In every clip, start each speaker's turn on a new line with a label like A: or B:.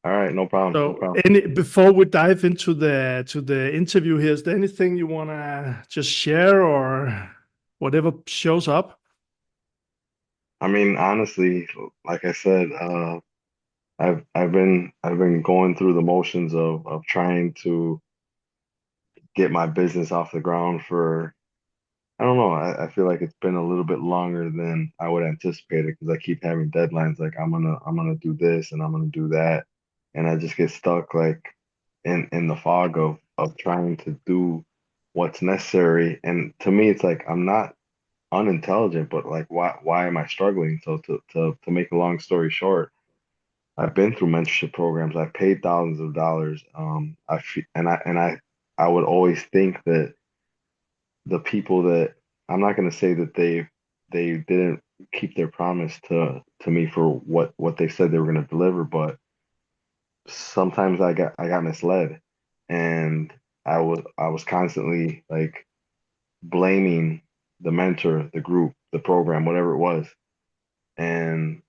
A: All right, no problem, no
B: So,
A: problem.
B: before we dive into the interview here, is there anything you wanna just share or whatever shows up?
A: I mean, honestly, like I said, I've been going through the motions of trying to get my business off the ground for I don't know. I feel like it's been a little bit longer than I would anticipate it because I keep having deadlines like I'm gonna do this and I'm gonna do that, and I just get stuck like in the fog of trying to do what's necessary. And to me, it's like I'm not unintelligent, but like why am I struggling? So to make a long story short, I've been through mentorship programs. I've paid thousands of dollars. I would always think that the people that I'm not going to say that they didn't keep their promise to me for what they said they were going to deliver, but sometimes I got misled, and I was constantly like blaming the mentor, the group, the program, whatever it was. And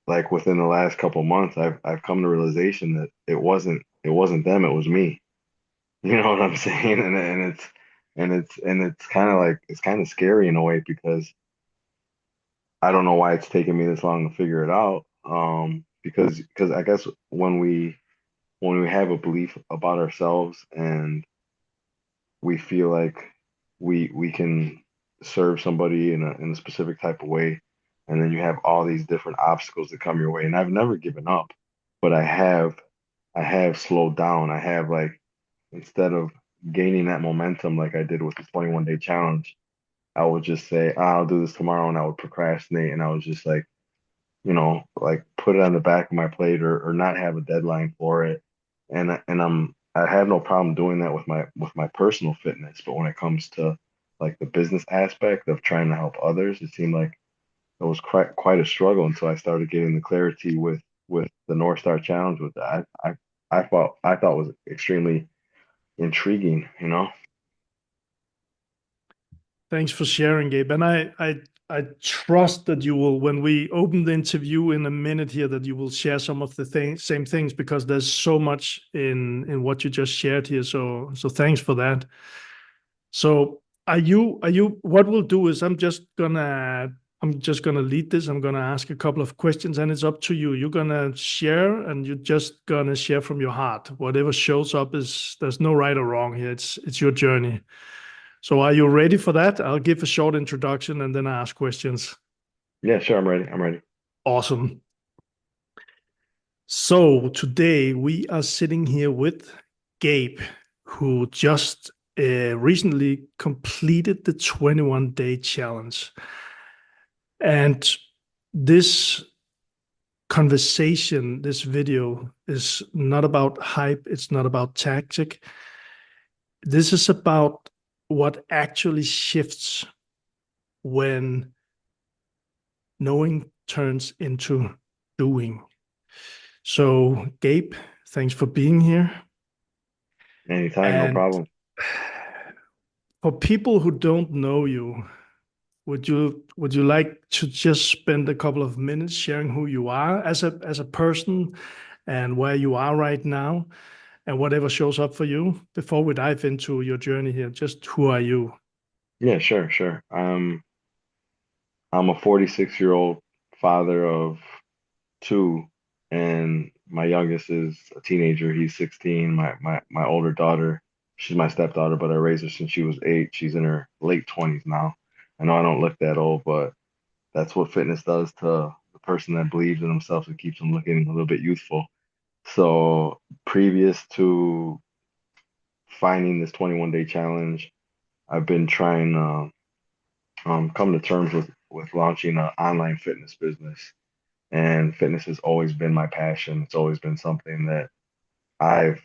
A: like within the last couple months, I've come to realization that it wasn't them, it was me. You know what I'm saying? And it's kind of like it's kind of scary in a way because I don't know why it's taken me this long to figure it out. Because I guess when we have a belief about ourselves and we feel like we can serve somebody in a specific type of way, and then you have all these different obstacles that come your way. And I've never given up, but I have slowed down. I have like instead of gaining that momentum like I did with the 21 day challenge, I would just say, "Ah, I'll do this tomorrow," and I would procrastinate, and I was just like, like put it on the back of my plate or not have a deadline for it. And I have no problem doing that with my personal fitness, but when it comes to like the business aspect of trying to help others, it seemed like it was quite a struggle until I started getting the clarity with the North Star Challenge with that. I thought was extremely intriguing, you know?
B: Thanks for sharing, Gabe. And I trust that you will, when we open the interview in a minute here, that you will share some of the same things because there's so much in what you just shared here. So thanks for that. So are you what we'll do is I'm just gonna lead this. I'm gonna ask a couple of questions and it's up to you. You're gonna share and you're just gonna share from your heart. Whatever shows up is there's no right or wrong here. It's your journey. So are you ready for that? I'll give a short introduction and then I ask questions.
A: Yeah, sure, I'm ready. I'm ready.
B: Awesome. So today we are sitting here with Gabe, who just recently completed the 21-day challenge. And this conversation, this video is not about hype, it's not about tactic. This is about what actually shifts when knowing turns into doing. So, Gabe, thanks for being here.
A: Anytime, no
B: And
A: problem.
B: for people who don't know you, would you like to just spend a couple of minutes sharing who you are as a person and where you are right now and whatever shows up for you before we dive into your journey here? Just who are you?
A: Yeah, sure, sure. I'm a 46-year-old father of two, and my youngest is a teenager. He's 16. My older daughter, she's my stepdaughter, but I raised her since she was 8. She's in her late 20s now. I know I don't look that old, but that's what fitness does to the person that believes in themselves. It keeps them looking a little bit youthful. So previous to finding this 21 day challenge, I've been trying come to terms with launching an online fitness business. And fitness has always been my passion. It's always been something that I've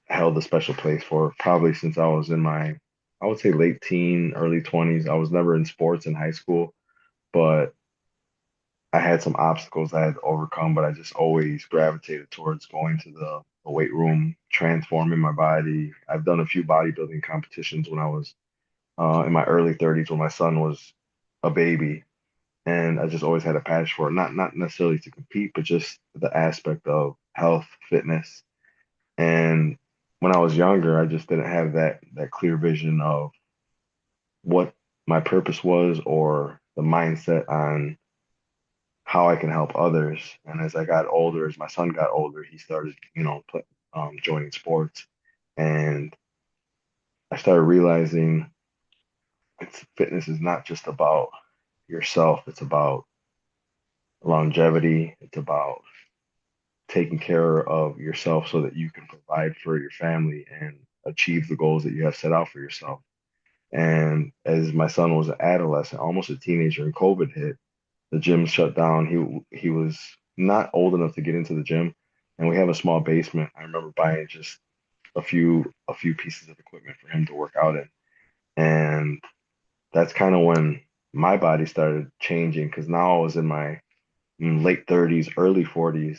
A: held a special place for probably since I was in my, I would say late teen, early 20s. I was never in sports in high school, but I had some obstacles I had to overcome, but I just always gravitated towards going to the weight room, transforming my body. I've done a few bodybuilding competitions when I was in my early 30s when my son was a baby, and I just always had a passion for it. Not necessarily to compete, but just the aspect of health, fitness. And when I was younger, I just didn't have that clear vision of what my purpose was or the mindset on how I can help others. And as I got older, as my son got older, he started, joining sports, and I started realizing fitness is not just about yourself. It's about longevity. It's about taking care of yourself so that you can provide for your family and achieve the goals that you have set out for yourself. And as my son was an adolescent, almost a teenager, and COVID hit, the gym shut down. He was not old enough to get into the gym, and we have a small basement. I remember buying just a few pieces of equipment for him to work out in, and that's kind of when my body started changing because now I was in my late 30s, early 40s,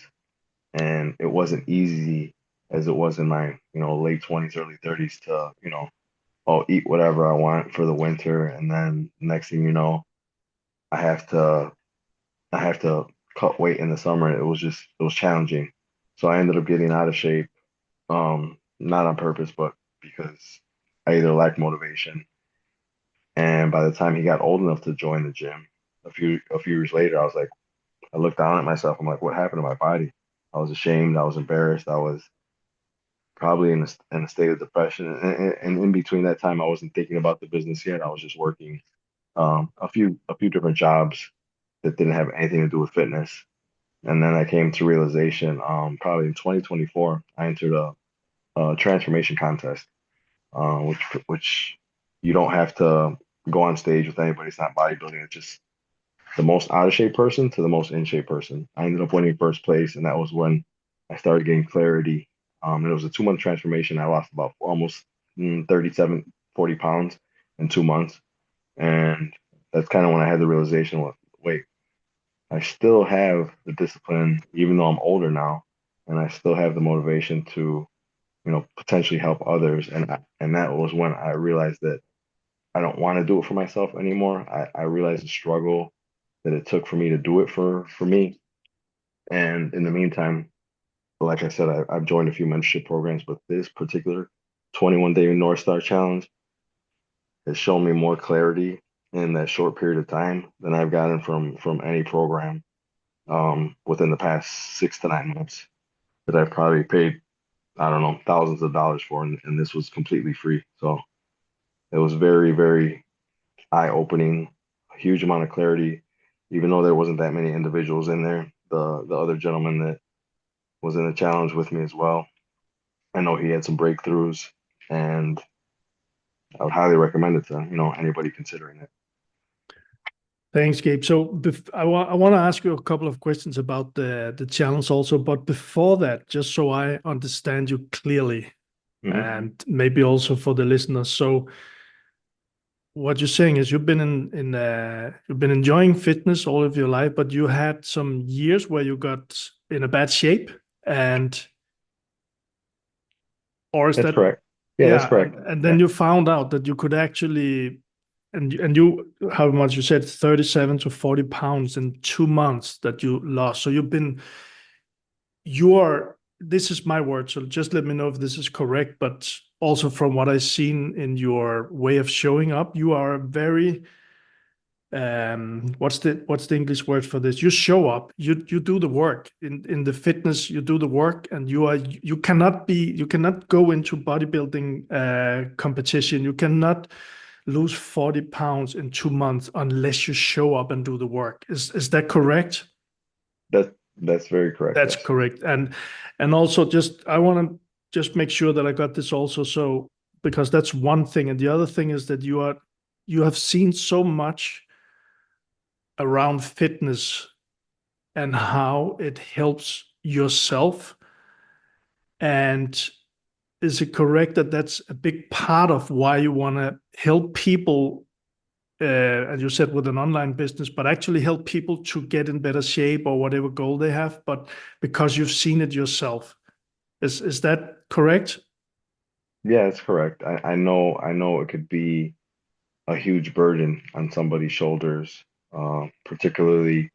A: and it wasn't easy as it was in my late 20s, early 30s to I'll eat whatever I want for the winter, and then next thing you know, I have to I have to cut weight in the summer. It was challenging. So I ended up getting out of shape, not on purpose, but because I either lacked motivation. And by the time he got old enough to join the gym, a few years later, I looked down at myself. I'm like, what happened to my body? I was ashamed. I was embarrassed. I was probably in a state of depression. And in between that time, I wasn't thinking about the business yet. I was just working a few different jobs that didn't have anything to do with fitness. And then I came to realization, probably in 2024, I entered a transformation contest, which you don't have to go on stage with anybody. It's not bodybuilding. It's just the most out of shape person to the most in shape person. I ended up winning first place, and that was when I started getting clarity. And it was a 2 month transformation. I lost about almost 37, 40 pounds in 2 months. And that's kind of when I had the realization, wait, I still have the discipline, even though I'm older now, and I still have the motivation to, potentially help others. And that was when I realized that I don't want to do it for myself anymore. I realized the struggle that it took for me to do it for me. And in the meantime, like I said, I've joined a few mentorship programs, but this particular 21 day North Star Challenge has shown me more clarity in that short period of time than I've gotten from any program within the past 6 to 9 months that I've probably paid, I don't know, thousands of dollars for, and this was completely free. So it was very, very eye-opening, a huge amount of clarity, even though there wasn't that many individuals in there. The other gentleman that was in the challenge with me as well, I know he had some breakthroughs, and I would highly recommend it to, anybody considering it.
B: Thanks, Gabe. So I want to ask you a couple of questions about the challenge also, but before that, just so I understand you clearly,
A: Hmm.
B: and maybe also for the listeners. So what you're saying is you've been enjoying fitness all of your life, but you had some years where you got in a bad shape, and or is
A: That's
B: that
A: correct. Yeah, that's
B: yeah,
A: correct.
B: and then
A: Yeah,
B: you found out that you could actually and you how much you said 37 to 40 pounds in 2 months that you lost. So you are this is my word, so just let me know if this is correct, but also from what I've seen in your way of showing up, you are very what's the English word for this? You show up, you do the work in the fitness, you do the work, and you cannot go into bodybuilding competition, you cannot lose 40 pounds in 2 months unless you show up and do the work. Is that correct?
A: that's very correct.
B: That's
A: Yes.
B: correct. And also just I want to just make sure that I got this also, so because that's one thing, and the other thing is that you have seen so much around fitness and how it helps yourself. And is it correct that that's a big part of why you want to help people, and you said with an online business, but actually help people to get in better shape or whatever goal they have, but because you've seen it yourself? Is that correct?
A: Yeah, that's correct. I know it could be a huge burden on somebody's shoulders, particularly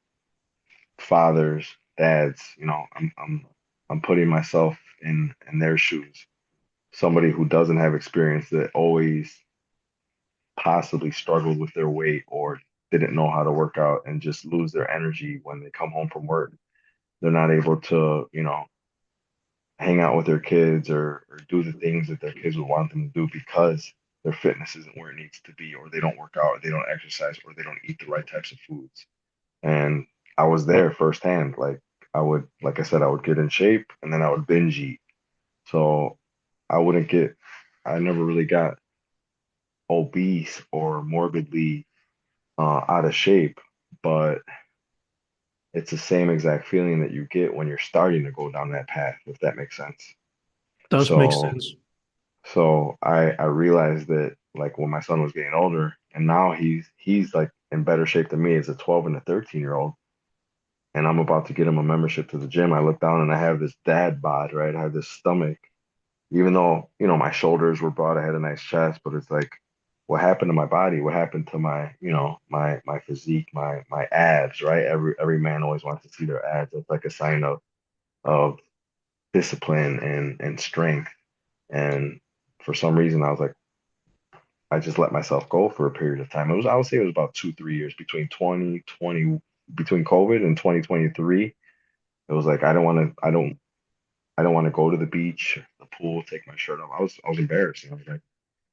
A: fathers, dads. I'm I'm putting myself in their shoes. Somebody who doesn't have experience that always possibly struggled with their weight or didn't know how to work out and just lose their energy when they come home from work. They're not able to, hang out with their kids or do the things that their kids would want them to do because their fitness isn't where it needs to be, or they don't work out, or they don't exercise, or they don't eat the right types of foods. And I was there firsthand. Like like I said, I would get in shape and then I would binge eat. So I wouldn't get, I never really got obese or morbidly out of shape, but it's the same exact feeling that you get when you're starting to go down that path, if that makes sense.
B: Does make
A: So,
B: sense.
A: so I realized that like when my son was getting older, and now he's like in better shape than me as a 12 and a 13-year old, and I'm about to get him a membership to the gym. I look down and I have this dad bod, right? I have this stomach, even though, my shoulders were broad, I had a nice chest, but it's like, what happened to my body? What happened to my, my physique, my abs, right? Every man always wants to see their abs. It's like a sign of discipline and strength. And for some reason, I was like, I just let myself go for a period of time. I would say it was about 2, 3 years between 2020, between COVID and 2023. It was like I don't want to go to the beach, the pool, take my shirt off. I was embarrassed. I was like,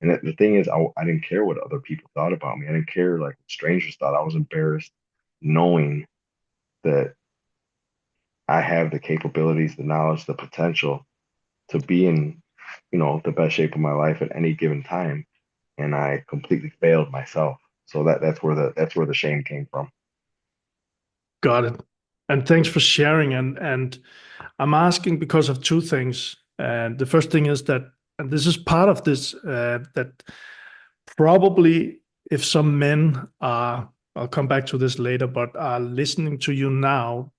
A: and the thing is, I didn't care what other people thought about me. I didn't care like what strangers thought. I was embarrassed knowing that I have the capabilities, the knowledge, the potential to be in, the best shape of my life at any given time, and I completely failed myself. So that's where the shame came from.
B: Got it. And thanks for sharing. And I'm asking because of two things. And the first thing is that, and this is part of this, that probably if some men are, I'll come back to this later, but are listening to you now,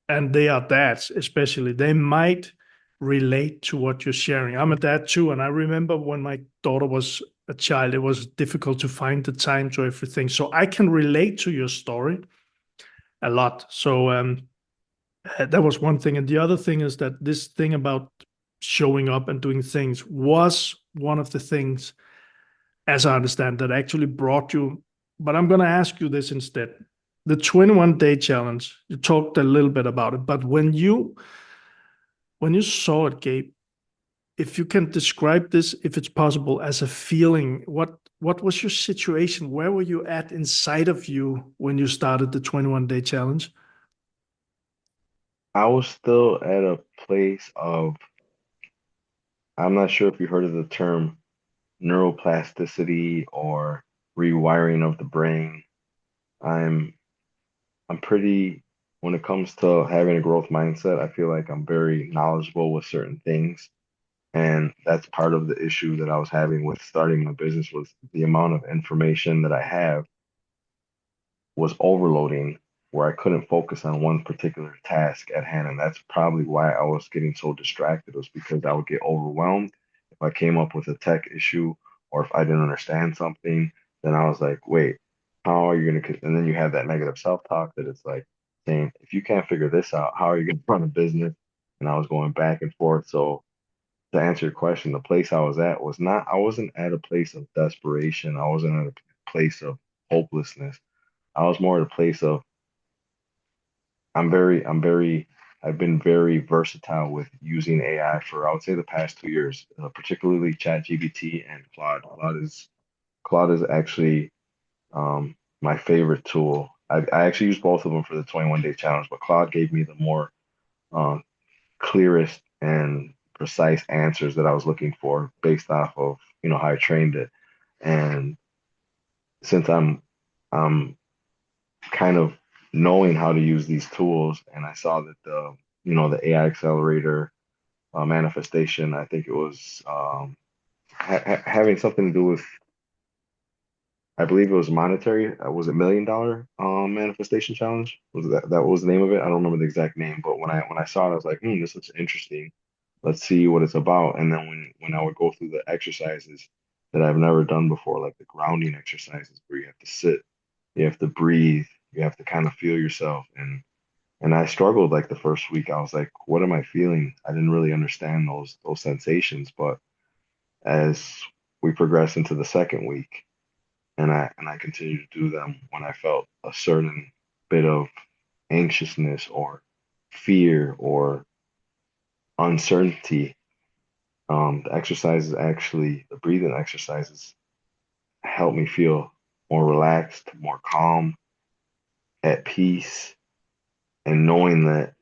B: and they are dads, especially, they might relate to what you're sharing. I'm a dad too, and I remember when my daughter was a child, it was difficult to find the time to everything. So I can relate to your story a lot. So that was one thing. And the other thing is that this thing about showing up and doing things was one of the things, as I understand, that actually brought you. But I'm going to ask you this instead. The 21-day challenge, you talked a little bit about it, but when you saw it, Gabe, if you can describe this, if it's possible, as a feeling, what was your situation? Where were you at inside of you when you started the 21-day challenge?
A: I was still at a place of, I'm not sure if you heard of the term neuroplasticity or rewiring of the brain. I'm I'm pretty, when it comes to having a growth mindset, I feel like I'm very knowledgeable with certain things. And that's part of the issue that I was having with starting my business was the amount of information that I have was overloading where I couldn't focus on one particular task at hand. And that's probably why I was getting so distracted, was because I would get overwhelmed if I came up with a tech issue or if I didn't understand something. Then I was like, wait, how are you going to? And then you have that negative self-talk that it's like saying, if you can't figure this out, how are you going to run a business? And I was going back and forth. So to answer your question, the place I was at was not, I wasn't at a place of desperation. I wasn't at a place of hopelessness. I was more at a place of I've been very versatile with using AI for, I would say, the past 2 years, particularly ChatGPT and Claude. Claude is actually my favorite tool. I actually use both of them for the 21-day challenge, but Claude gave me the more uh, clearest and precise answers that I was looking for based off of, how I trained it. And since I'm kind of knowing how to use these tools, and I saw that the AI accelerator manifestation, I think it was having something to do with, I believe it was monetary. Was it $1 million manifestation challenge? Was that was the name of it? I don't remember the exact name, but when I saw it, I was like, this looks interesting. Let's see what it's about. And then when I would go through the exercises that I've never done before, like the grounding exercises where you have to sit, you have to breathe, you have to kind of feel yourself, And I struggled like the first week. I was like, what am I feeling? I didn't really understand those sensations. But as we progressed into the second week, and I continued to do them when I felt a certain bit of anxiousness or fear or uncertainty, the exercises actually, the breathing exercises helped me feel more relaxed, more calm, at peace, and knowing that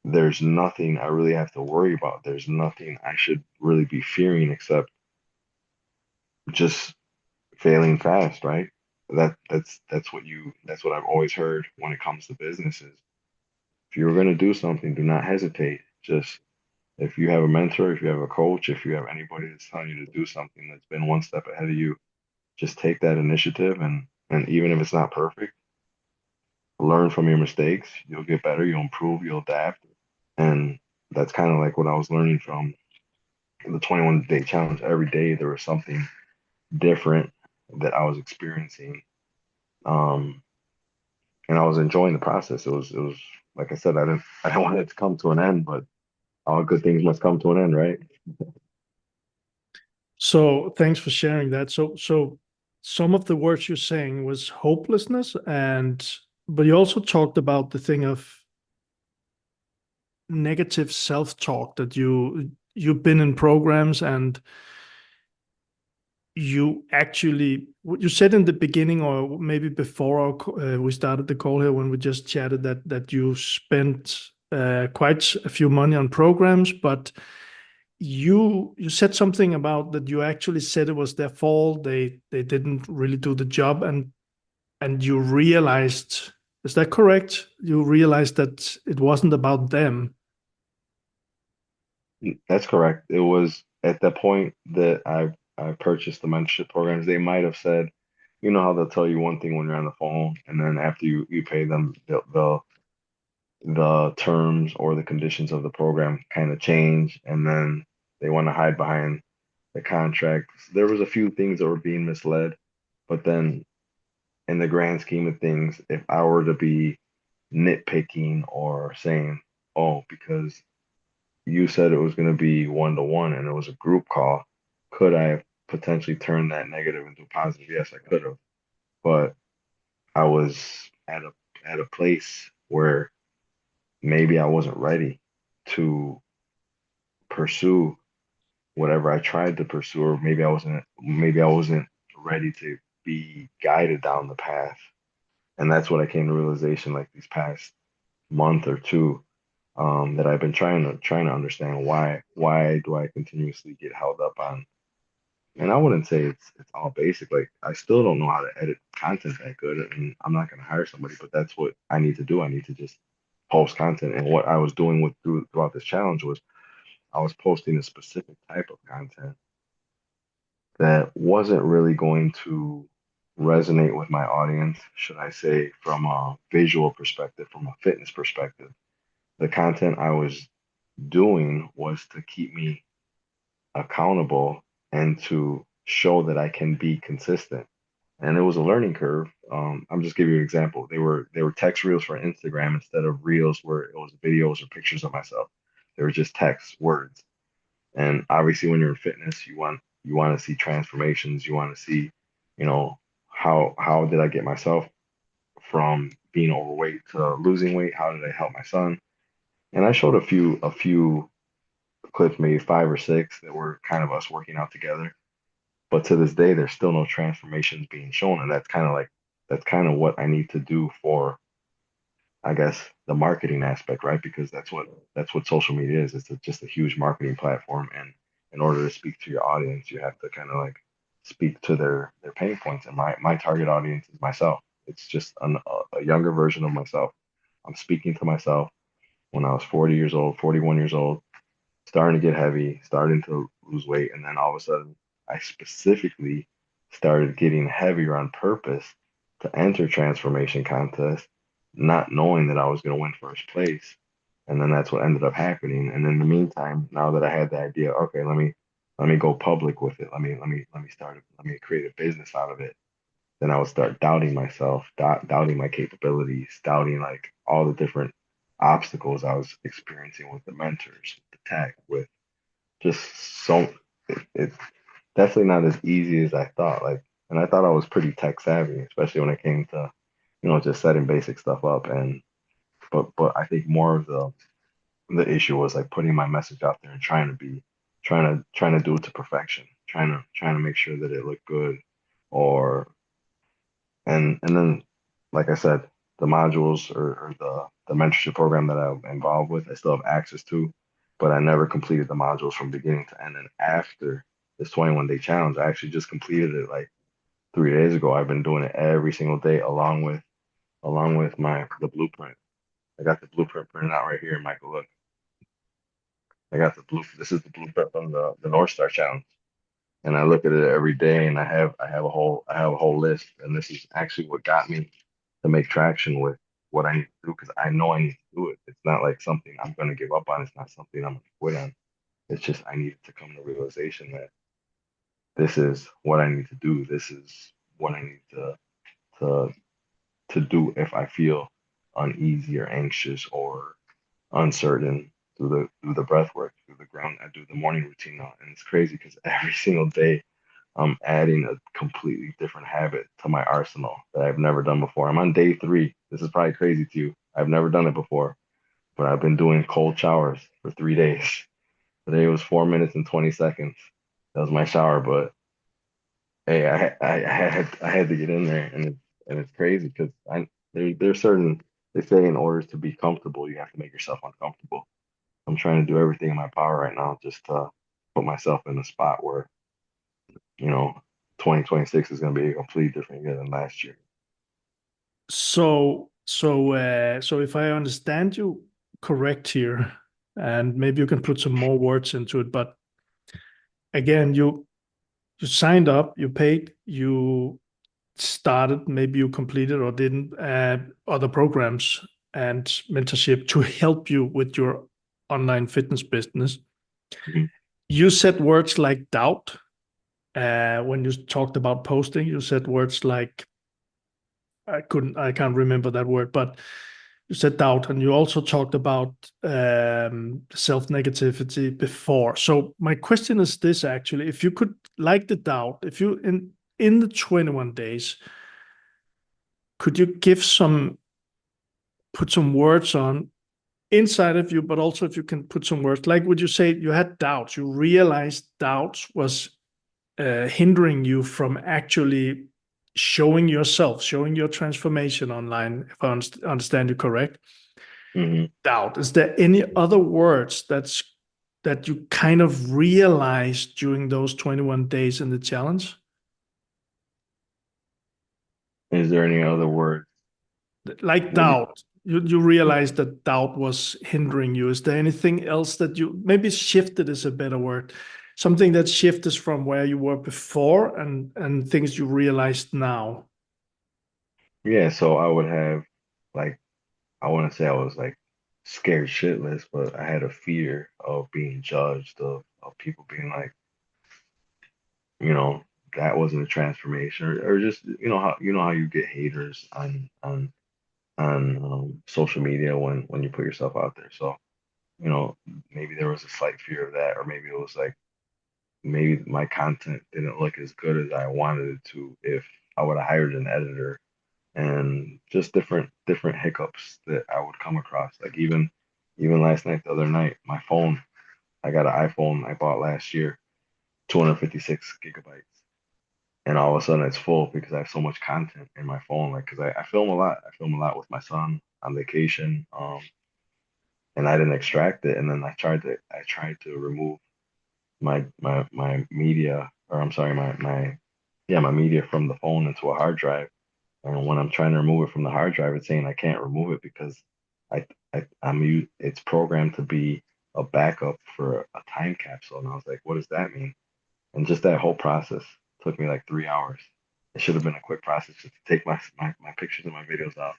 A: there's nothing I really have to worry about. There's nothing I should really be fearing except just failing fast, right? That's what I've always heard when it comes to businesses. If you're going to do something, do not hesitate. Just if you have a mentor, if you have a coach, if you have anybody that's telling you to do something that's been one step ahead of you, just take that initiative, and even if it's not perfect, learn from your mistakes. You'll get better, you'll improve, you'll adapt. And that's kind of like what I was learning from the 21-day challenge. Every day there was something different that I was experiencing. Um, and I was enjoying the process. It was like I said, I didn't want it to come to an end, but all good things must come to an end, right?
B: So thanks for sharing that. So some of the words you're saying was hopelessness, and but you also talked about the thing of negative self-talk that you've been in programs and you actually what you said in the beginning or maybe before we started the call here when we just chatted that you spent quite a few money on programs, but you said something about that you actually said it was their fault, they didn't really do the job, and you realized, is that correct, you realized that it wasn't about them?
A: That's correct. It was at the point that I purchased the mentorship programs, they might have said, you know how they'll tell you one thing when you're on the phone, and then after you pay them, the terms or the conditions of the program kind of change, and then they want to hide behind the contract. There was a few things that were being misled, but then in the grand scheme of things, if I were to be nitpicking or saying, oh, because you said it was going to be 1-to-1 and it was a group call, could I have potentially turned that negative into a positive? Yes, I could have, but I was at a place where maybe I wasn't ready to pursue whatever I tried to pursue, or maybe I wasn't ready to be guided down the path. And that's what I came to realization like these past month or two, that I've been trying to understand why do I continuously get held up on. And I wouldn't say it's all basic. Like I still don't know how to edit content that good. I mean, I'm not going to hire somebody, but that's what I need to do. I need to just post content. And what I was doing throughout this challenge was I was posting a specific type of content that wasn't really going to resonate with my audience, should I say, from a visual perspective, from a fitness perspective. The content I was doing was to keep me accountable and to show that I can be consistent. And it was a learning curve. I'm just giving you an example. They were text reels for Instagram instead of reels where it was videos or pictures of myself. They were just text words. And obviously, when you're in fitness, you want to see transformations. You want to see, you know, how did I get myself from being overweight to losing weight? How did I help my son? And I showed a few clips, maybe five or six, that were kind of us working out together. But to this day, there's still no transformations being shown, and that's kind of what I need to do for, I guess, the marketing aspect, right? Because that's what social media is. It's just a huge marketing platform, and in order to speak to your audience, you have to kind of like speak to their pain points. And my target audience is myself. It's just a younger version of myself. I'm speaking to myself when I was 40 years old, 41 years old, starting to get heavy, starting to lose weight, and then all of a sudden, I specifically started getting heavier on purpose to enter transformation contests, not knowing that I was going to win first place. And then that's what ended up happening. And in the meantime, now that I had the idea, okay, let me go public with it. Let me create a business out of it. Then I would start doubting myself, doubting my capabilities, doubting like all the different obstacles I was experiencing with the mentors, with the tech, with just so it's definitely not as easy as I thought. Like, and I thought I was pretty tech savvy, especially when it came to, just setting basic stuff up. And but I think more of the issue was like putting my message out there and trying to do it to perfection, trying to make sure that it looked good, or and then like I said, the modules or the mentorship program that I'm involved with, I still have access to, but I never completed the modules from beginning to end. And after this 21-day challenge, I actually just completed it like 3 days ago. I've been doing it every single day along with my the blueprint. I got the blueprint printed out right here, Michael. Look, I got the blue. This is the blueprint from the North Star Challenge, and I look at it every day, and I have a whole list, and this is actually what got me to make traction with what I need to do because I know I need to do it. It's not like something I'm going to give up on. It's not something I'm going to quit on. It's just I needed to come to realization that this is what I need to do. This is what I need to to do if I feel uneasy or anxious or uncertain through the breath work, through the ground. I do the morning routine now, and it's crazy because every single day I'm adding a completely different habit to my arsenal that I've never done before. I'm on day 3. This is probably crazy to you. I've never done it before, but I've been doing cold showers for 3 days. Today was 4 minutes and 20 seconds. That was my shower, but hey, I had to get in there, and it's crazy because there's certain they say in order to be comfortable, you have to make yourself uncomfortable. I'm trying to do everything in my power right now just to put myself in a spot where you know 2026 is going to be a completely different year than last year.
B: So if I understand you correct here, and maybe you can put some more words into it, but again, you signed up, you paid, you started, maybe you completed or didn't other programs and mentorship to help you with your online fitness business.
A: Mhm.
B: You said words like doubt when you talked about posting. You said words like I can't remember that word, but you said doubt, and you also talked about self-negativity before. So my question is this: actually, if you could, like the doubt, if you in the 21 days, could you give some put some words on inside of you, but also if you can put some words, like would you say you had doubts, you realized doubts was hindering you from actually showing yourself, showing your transformation online, if I understand you correct?
A: Mhm.
B: Doubt. Is there any other words that you kind of realized during those 21 days in the challenge?
A: Is there any other word?
B: Like
A: What do you,
B: doubt. You realized that doubt was hindering you. Is there anything else that you maybe shifted is a better word? Something that shifted from where you were before and things you realized now.
A: yeah, so I would have like I want to say I was like scared shitless, but I had a fear of being judged, of people being like, you know, that wasn't a transformation, or just how you get haters on social media when you put yourself out there. So maybe there was a slight fear of that, or maybe it was like maybe my content didn't look as good as I wanted it to if I would have hired an editor, and just different hiccups that I would come across. Like even last night, the other night, my phone, I got an iPhone I bought last year, 256 gigabytes. And all of a sudden it's full because I have so much content in my phone. Like, because I film a lot. I film a lot with my son on vacation. And I didn't extract it. And then I tried to remove my media, or I'm sorry, my media from the phone into a hard drive. And when I'm trying to remove it from the hard drive, it's saying I can't remove it because it's programmed to be a backup for a time capsule. And I was like, what does that mean? And just that whole process took me like 3 hours. It should have been a quick process just to take my pictures and my videos out,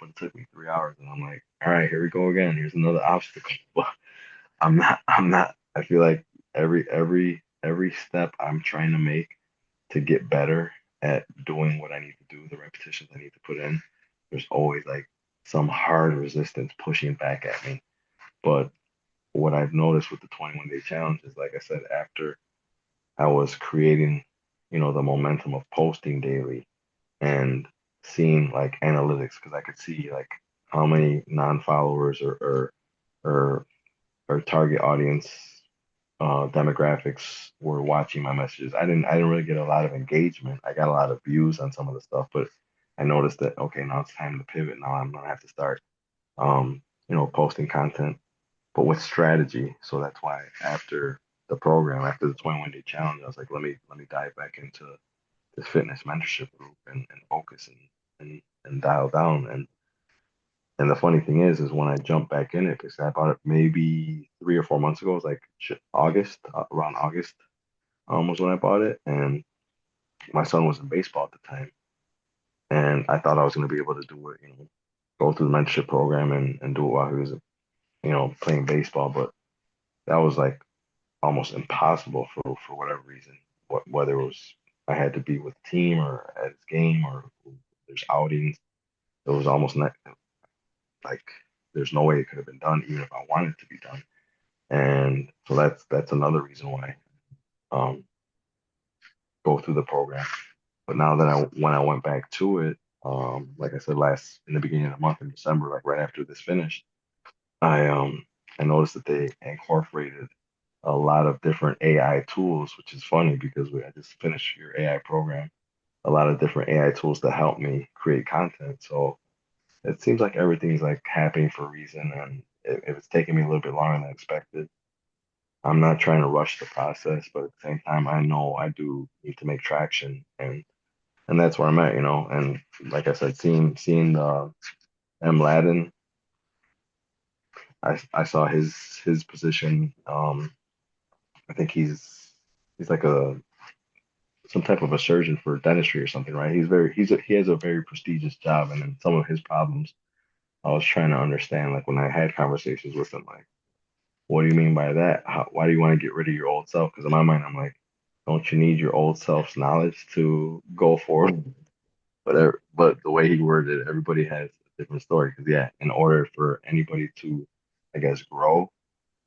A: but it took me 3 hours. And I'm like, all right, here we go again. Here's another obstacle. But I'm not. I feel like every step I'm trying to make to get better at doing what I need to do, the repetitions I need to put in, there's always like some hard resistance pushing back at me. But what I've noticed with the 21 day challenge is, like I said, after I was creating, the momentum of posting daily and seeing like analytics, because I could see like how many non-followers or or target audience demographics were watching my messages. I didn't really get a lot of engagement. I got a lot of views on some of the stuff, but I noticed that okay, now it's time to pivot. Now I'm gonna have to start posting content, but with strategy. So that's why after the program, after the 21 day challenge, I was like, let me dive back into this fitness mentorship group and focus and dial down. And the funny thing is when I jumped back in it, because I bought it maybe 3 or 4 months ago, it was like August, around August, was when I bought it. And my son was in baseball at the time. And I thought I was going to be able to do it, go through the mentorship program and do it while he was, playing baseball. But that was like almost impossible for whatever reason. Whether it was I had to be with the team or at his game or there's outings, it was almost not like there's no way it could have been done even if I wanted it to be done. And so that's another reason why um go through the program. But now that when I went back to it, like I said last in the beginning of the month in December, like right after this finished, I noticed that they incorporated a lot of different AI tools, which is funny because I just finished your AI program, a lot of different AI tools to help me create content. So it seems like everything's like happening for a reason, and if it's taking me a little bit longer than expected, I'm not trying to rush the process, but at the same time, I know I do need to make traction, and that's where I'm at. And like I said, seeing M. Ladden, I saw his position. I think he's like a some type of a surgeon for dentistry or something, right? He has a very prestigious job, and then some of his problems, I was trying to understand, like when I had conversations with him, like, what do you mean by that? Why do you want to get rid of your old self? Because in my mind, I'm like, don't you need your old self's knowledge to go forward? But the way he worded it, everybody has a different story. Because yeah, in order for anybody to, I guess, grow,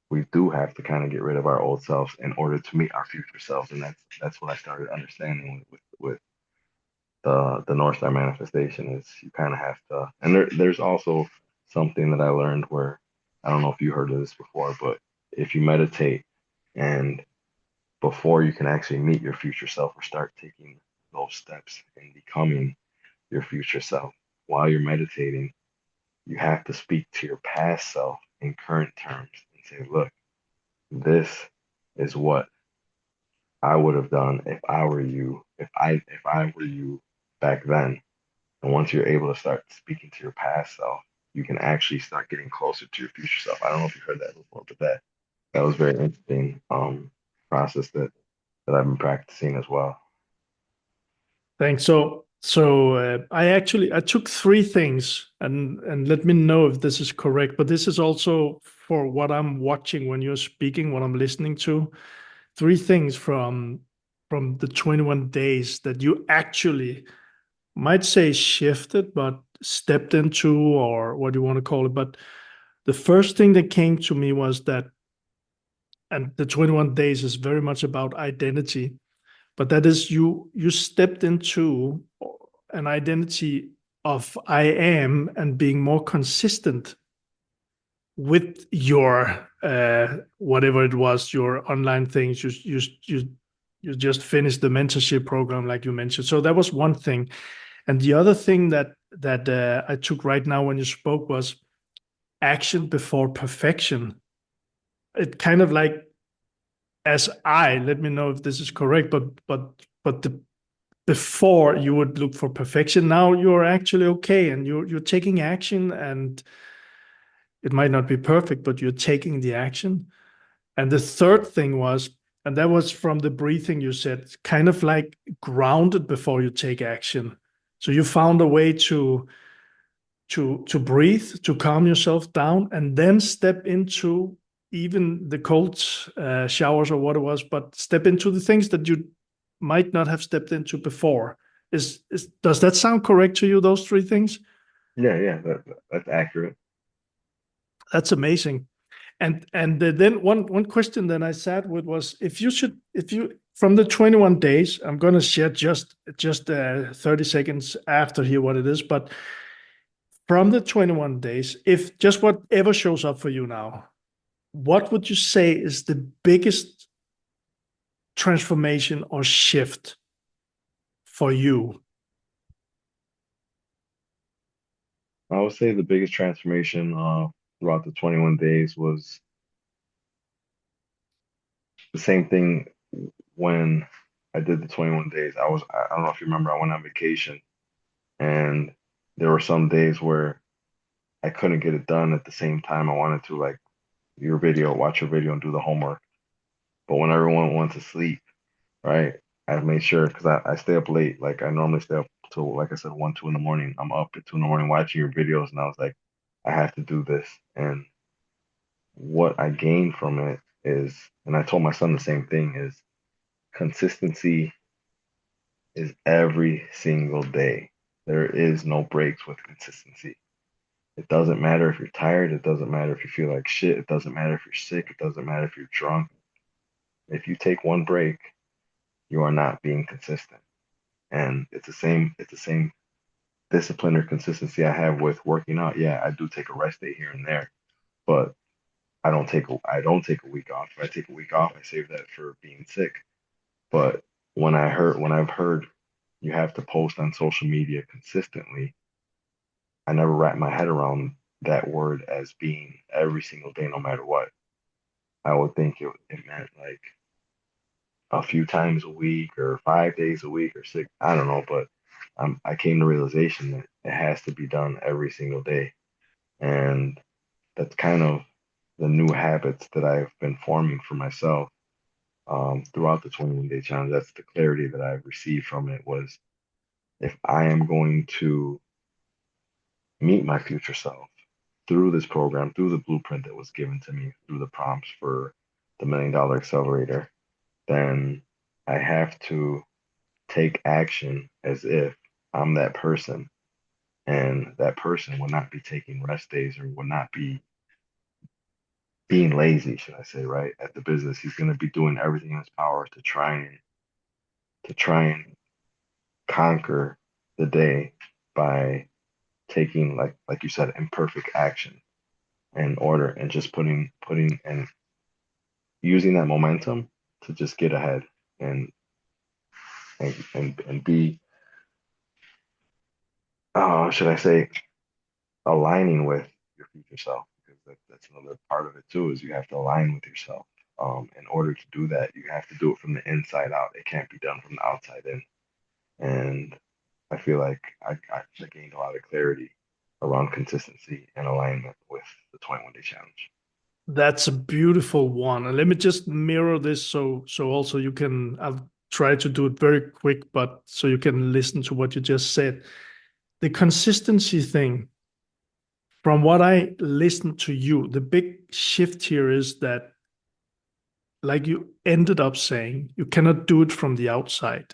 A: we do have to kind of get rid of our old selves in order to meet our future selves, and that's what I started understanding with the North Star manifestation is you kind of have to, and there's also something that I learned where I don't know if you heard of this before, but if you meditate and before you can actually meet your future self or start taking those steps in becoming your future self, while you're meditating, you have to speak to your past self in current terms and say, look, this is what I would have done if I were you, if I were you back then. And once you're able to start speaking to your past self, you can actually start getting closer to your future self. I don't know if you've heard that before, but that was very interesting process that I've been practicing as well.
B: Thanks. So I took three things, and let me know if this is correct. But this is also for what I'm watching when you're speaking, what I'm listening to. Three things from the 21 days that you actually might say shifted, but stepped into, or what you want to call it. But the first thing that came to me was that, and the 21 days is very much about identity, but that is you stepped into an identity of I am and being more consistent with your whatever it was, your online things. You just finished the mentorship program, like you mentioned. So that was one thing, and the other thing that I took right now when you spoke was action before perfection. It kind of like, as I, let me know if this is correct, but the before you would look for perfection, now you're actually okay and you're taking action, and it might not be perfect, but you're taking the action. And the third thing was, and that was from the breathing you said, kind of like grounded before you take action. So you found a way to breathe, to calm yourself down, and then step into even the cold showers or what it was, but step into the things that you might not have stepped into before. Does that sound correct to you? Those three things?
A: Yeah, yeah, that's accurate.
B: That's amazing. And then one question that I sat with was, if you from the 21 days, I'm going to share just 30 seconds after here what it is, but from the 21 days, if just whatever shows up for you now, what would you say is the biggest transformation or shift for you?
A: I would say the biggest transformation throughout the 21 days was the same thing when I did the 21 days. I don't know if you remember, I went on vacation and there were some days where I couldn't get it done at the same time I wanted to, like watch your video and do the homework. But when everyone went to sleep, right, I made sure because I stay up late. Like I normally stay up till, like I said, 1, 2 in the morning. I'm up at 2 in the morning watching your videos, and I was like, I have to do this. And what I gained from it is, and I told my son the same thing, is consistency is every single day. There is no breaks with consistency. It doesn't matter if you're tired. It doesn't matter if you feel like shit. It doesn't matter if you're sick. It doesn't matter if you're drunk. If you take one break, you are not being consistent. And it's the same discipline or consistency I have with working out. Yeah, I do take a rest day here and there, but I don't take a week off. If I take a week off, I save that for being sick. But when I've heard you have to post on social media consistently, I never wrapped my head around that word as being every single day, no matter what. I would think it meant like a few times a week or 5 days a week or six. I don't know, but I came to realization that it has to be done every single day. And that's kind of the new habits that I've been forming for myself throughout the 21 day challenge. That's the clarity that I've received from it was if I am going to meet my future self through this program, through the blueprint that was given to me, through the prompts for the $1 Million Accelerator, then I have to take action as if I'm that person. And that person will not be taking rest days or will not be being lazy, should I say, right? At the business. He's going to be doing everything in his power to try and conquer the day by taking like you said, imperfect action in order and just putting and using that momentum to just get ahead and and be should I say aligning with your future self because that's another part of it too is you have to align with yourself. In order to do that, you have to do it from the inside out. It can't be done from the outside in. And I feel like I gained a lot of clarity around consistency and alignment with the 21 day challenge.
B: That's a beautiful one. And let me just mirror this so also you can, I'll try to do it very quick, but so you can listen to what you just said. The consistency thing, from what I listened to you, the big shift here is that, like you ended up saying, you cannot do it from the outside.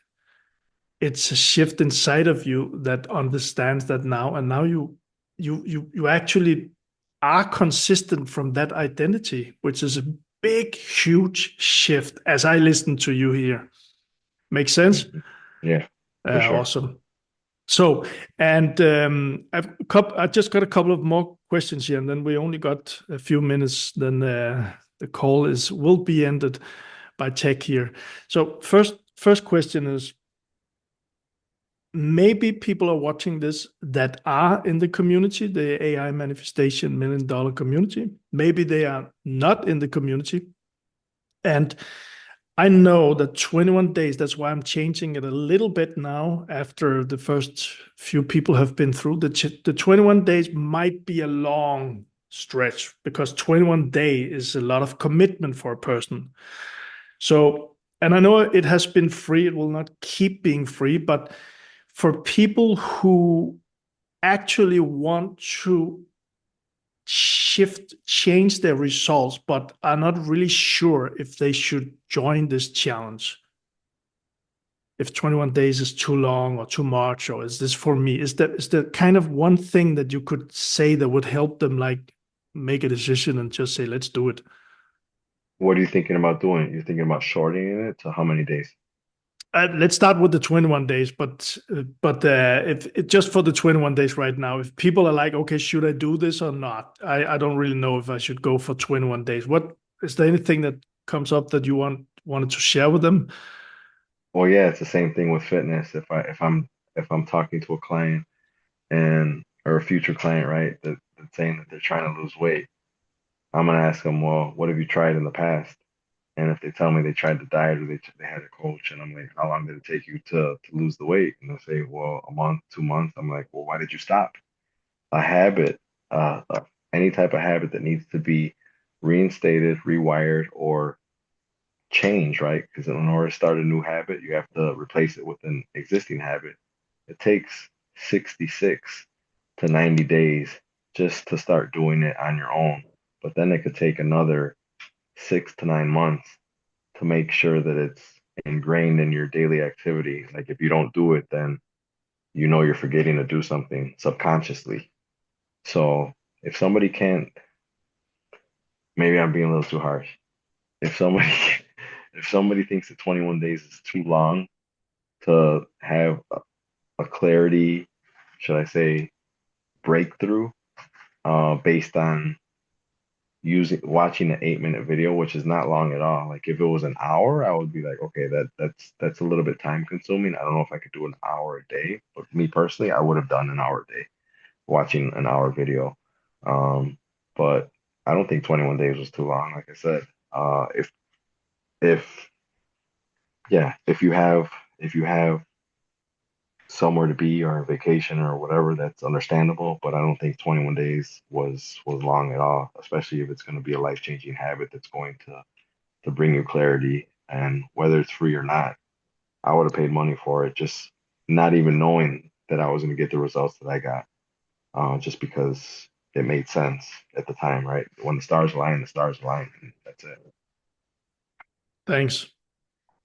B: It's a shift inside of you that understands that now, and now you actually are consistent from that identity, which is a big, huge shift as I listen to you here. Makes sense?
A: Hmm. Yeah, for sure.
B: Awesome. So, and I just got a couple of more questions here, and then we only got a few minutes. Then the call will be ended by tech here. So, first question is, maybe people are watching this that are in the community, the AI manifestation $1 million community. Maybe they are not in the community. And I know that 21 days, that's why I'm changing it a little bit now after the first few people have been through. The 21 days might be a long stretch because 21 day is a lot of commitment for a person. So, and I know it has been free, it will not keep being free, but for people who actually want to change their results, but are not really sure if they should join this challenge, if 21 days is too long or too much, or is this for me? Is there kind of one thing that you could say that would help them like make a decision and just say, let's do it?
A: What are you thinking about doing? You're thinking about shortening it to how many days?
B: Let's start with the 21 days, but if it just for the 21 days right now, if people are like, okay, should I do this or not? I don't really know if I should go for 21 days. What is there anything that comes up that you wanted to share with them?
A: Well, yeah, it's the same thing with fitness. If I'm talking to a client and or a future client, right, that's saying that they're trying to lose weight, I'm gonna ask them, well, what have you tried in the past? And if they tell me they tried to diet or they had a coach, and I'm like, how long did it take you to lose the weight? And they'll say, well, a month, 2 months. I'm like, well, why did you stop? A habit, any type of habit that needs to be reinstated, rewired, or changed, right? Because in order to start a new habit, you have to replace it with an existing habit. It takes 66 to 90 days just to start doing it on your own. But then it could take another 6 to 9 months to make sure that it's ingrained in your daily activity. Like if you don't do it, then you know you're forgetting to do something subconsciously. So if somebody can't, maybe I'm being a little too harsh. If somebody if somebody thinks that 21 days is too long to have a clarity, should I say, breakthrough, based on using watching an 8 minute video, which is not long at all. Like if it was an hour, I would be like, okay, that's a little bit time consuming. I don't know if I could do an hour a day, but me personally, I would have done an hour a day watching an hour video. Um, but I don't think 21 days was too long. Like I said, if yeah, if you have somewhere to be or a vacation or whatever, that's understandable. But I don't think 21 days was long at all, especially if it's going to be a life-changing habit that's going to bring you clarity. And whether it's free or not, I would have paid money for it, just not even knowing that I was going to get the results that I got, just because it made sense at the time, right? When the stars align, and that's it.
B: Thanks.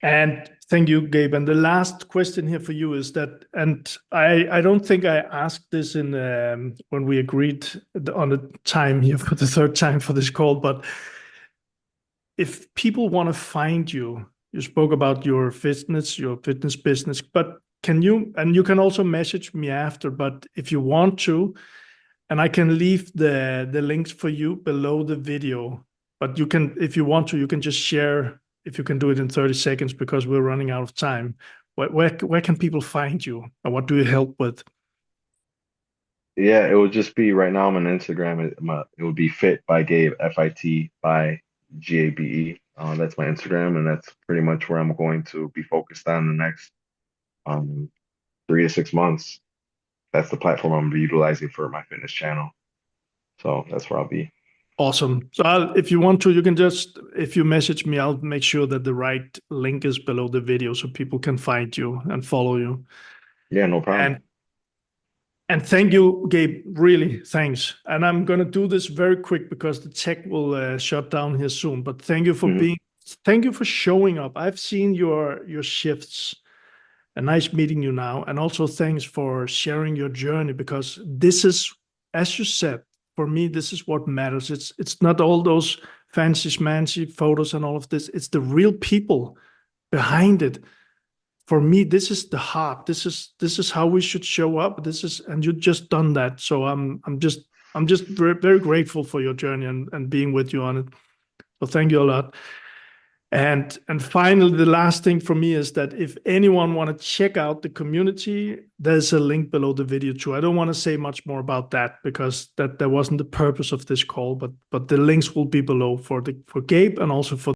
B: And thank you, Gabe. And the last question here for you is that, and I don't think I asked this in when we agreed on the time here for the third time for this call, but if people want to find you, you spoke about your fitness business, but can you, and you can also message me after, but if you want to, and I can leave the links for you below the video, but you can, if you want to, you can just share if you can do it in 30 seconds because we're running out of time. Where can people find you and what do you help with?
A: Yeah, it would just be right now. I'm on Instagram. It would be Fit by Gabe, FIT by GABE. That's my Instagram, and that's pretty much where I'm going to be focused on the next um 3 to 6 months. That's the platform I'm gonna be utilizing for my fitness channel. So that's where I'll be.
B: Awesome. So if you want to, you can just, if you message me, I'll make sure that the right link is below the video so people can find you and follow you.
A: Yeah, no problem.
B: And and thank you, Gabe. Really, thanks. And I'm gonna do this very quick because the tech will shut down here soon. But
A: Hmm.
B: thank you for showing up. I've seen your shifts. A nice meeting you now, and also thanks for sharing your journey because this is, as you said, for me, this is what matters. It's not all those fancy schmancy photos and all of this. It's the real people behind it. For me, this is the heart. This is how we should show up. This is, and you've just done that. So I'm just very, very grateful for your journey and being with you on it. So thank you a lot. And finally, the last thing for me is that if anyone want to check out the community, there's a link below the video too. I don't want to say much more about that because that wasn't the purpose of this call, but the links will be below for Gabe and also for